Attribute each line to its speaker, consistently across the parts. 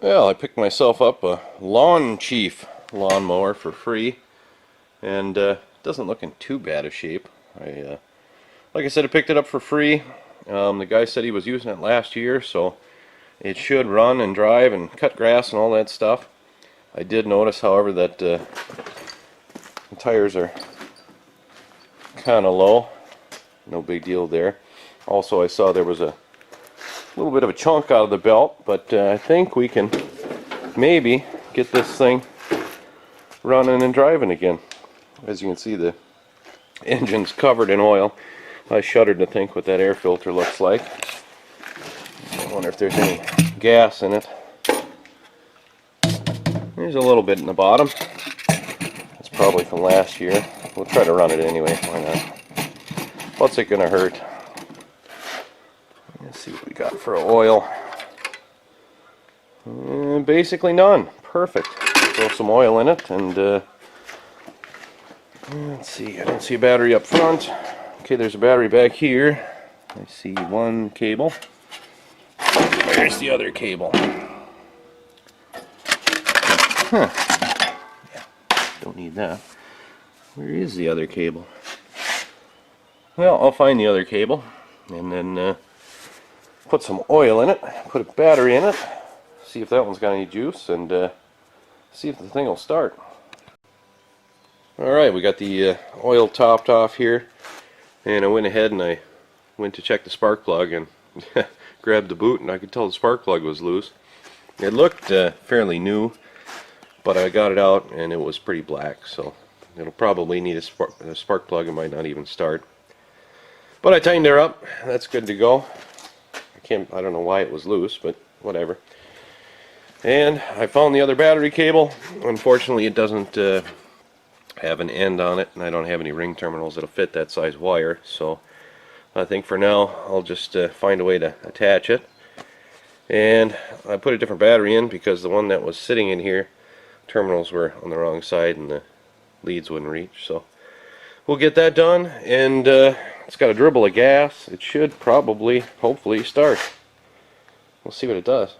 Speaker 1: Well, I picked myself up a Lawn Chief lawnmower for free, and it doesn't look in too bad a shape. Like I said, I picked it up for free. The guy said he was using it last year, so it should run and drive and cut grass and all that stuff. I did notice, however, that the tires are kind of low. No big deal there. Also, I saw there was a little bit of a chunk out of the belt, but I think we can maybe get this thing running and driving again. As you can see, the engine's covered in oil. I shudder to think what that air filter looks like. I wonder if there's any gas in it. There's a little bit in the bottom. It's probably from last year. We'll try to run it anyway. Why not? What's it gonna hurt? Let's see what we got for oil. Basically none. Perfect. Throw some oil in it, and let's see. I don't see a battery up front. Okay, there's a battery back here. I see one cable. There's the other cable. Huh. Yeah, don't need that. Where is the other cable? Well, I'll find the other cable, and then put some oil in it, put a battery in it, see if that one's got any juice, and see if the thing will start. Alright, we got the oil topped off here, and I went ahead and I went to check the spark plug and grabbed the boot, and I could tell the spark plug was loose. It looked fairly new, but I got it out and it was pretty black, so it'll probably need a spark plug. It might not even start. But I tightened her up. That's good to go. I don't know why it was loose, but whatever. And I found the other battery cable. Unfortunately, it doesn't have an end on it, and I don't have any ring terminals that'll fit that size wire, so I think for now I'll just find a way to attach it. And I put a different battery in because the one that was sitting in here, terminals were on the wrong side and the leads wouldn't reach. So we'll get that done, and it's got a dribble of gas. It should probably, hopefully, start. We'll see what it does.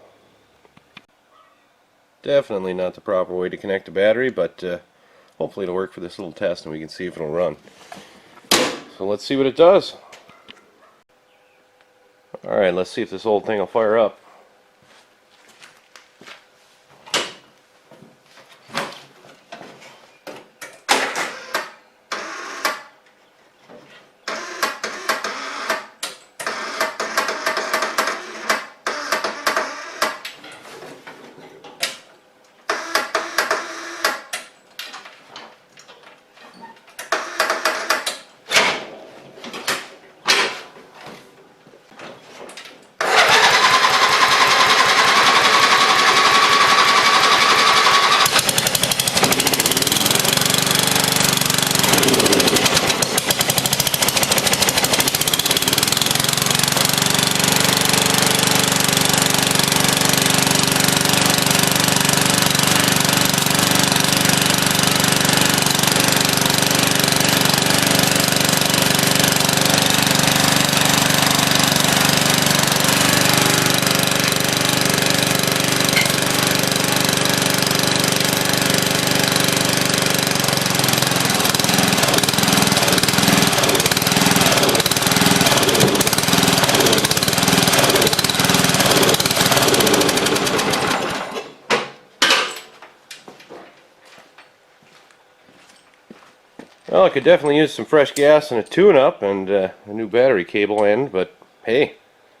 Speaker 1: Definitely not the proper way to connect a battery, but hopefully it'll work for this little test and we can see if it'll run. So let's see what it does. Alright, let's see if this old thing will fire up. Well, I could definitely use some fresh gas and a tune-up and a new battery cable end, but hey,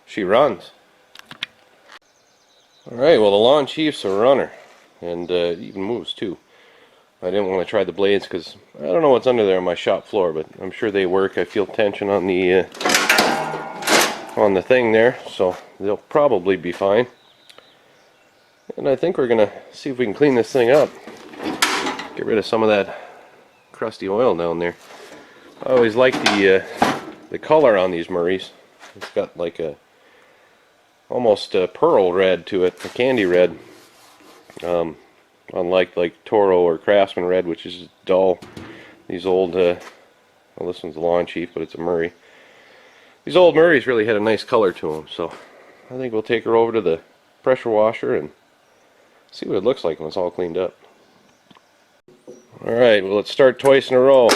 Speaker 1: she runs. Alright, well, the Lawn Chief's a runner, and it even moves too. I didn't want to try the blades because I don't know what's under there on my shop floor, but I'm sure they work. I feel tension on the thing there, so they'll probably be fine. And I think we're gonna see if we can clean this thing up. Get rid of some of that crusty oil down there. I always like the color on these Murrays. It's got like a almost a pearl red to it, a candy red. Unlike like Toro or Craftsman red, which is dull. These old, well, this one's a Lawn Chief, but it's a Murray. These old Murrays really had a nice color to them, so I think we'll take her over to the pressure washer and See what it looks like when it's all cleaned up. Alright, well, let's start twice in a row.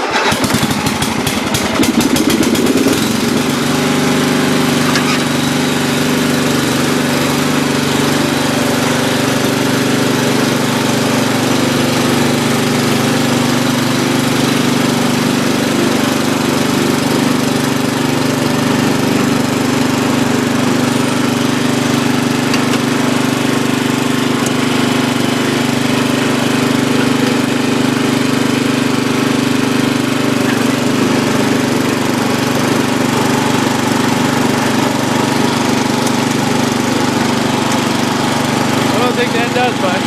Speaker 1: I don't think that does much.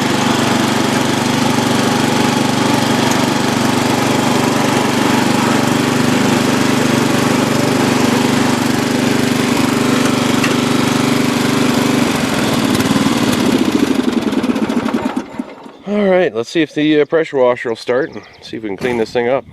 Speaker 1: Alright, let's see if the pressure washer will start and see if we can clean this thing up.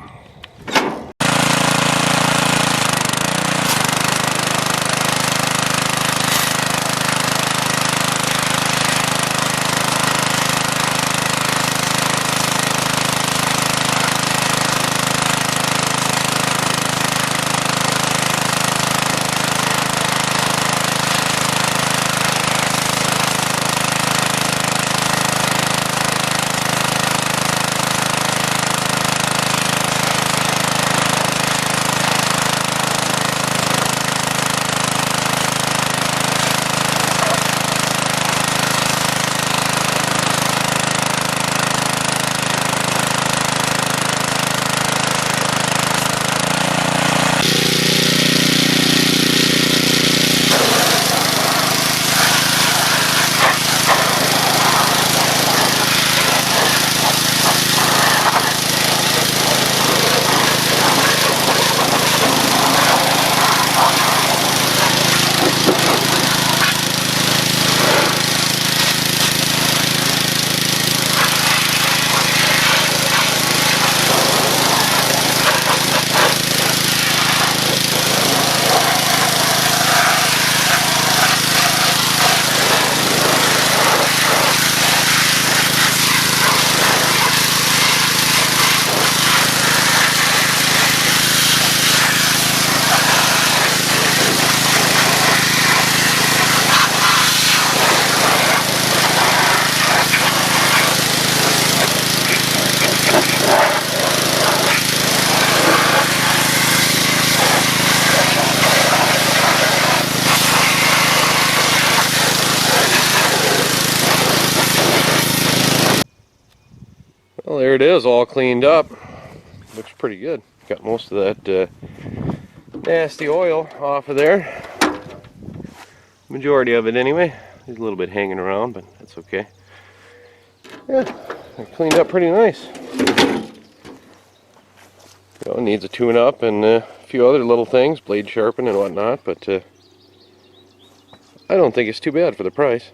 Speaker 1: Well, there it is, all cleaned up. Looks pretty good. Got most of that nasty oil off of there. Majority of it anyway. There's a little bit hanging around, but that's okay. Yeah, I cleaned up pretty nice. You know, needs a tune-up and a few other little things, blade sharpen and whatnot, but I don't think it's too bad for the price.